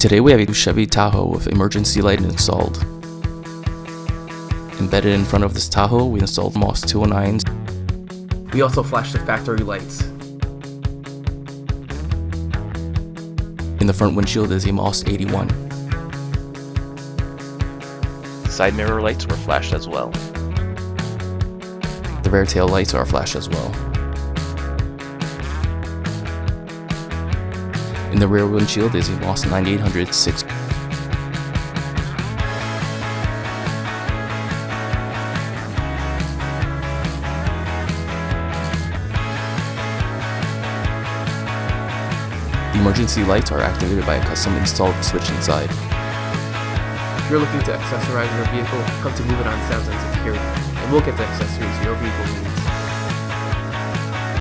Today we have a Chevy Tahoe with emergency light installed. Embedded in front of this Tahoe, we installed MOS 209s. We also flashed the factory lights. In the front windshield is a MOS 81. Side mirror lights were flashed as well. The rear tail lights are flashed as well. In the rear windshield is a MOS 9800 6. The emergency lights are activated by a custom installed switch inside. If you're looking to accessorize your vehicle, come to Move It On Sounds and Security, and we'll get the accessories your vehicle needs.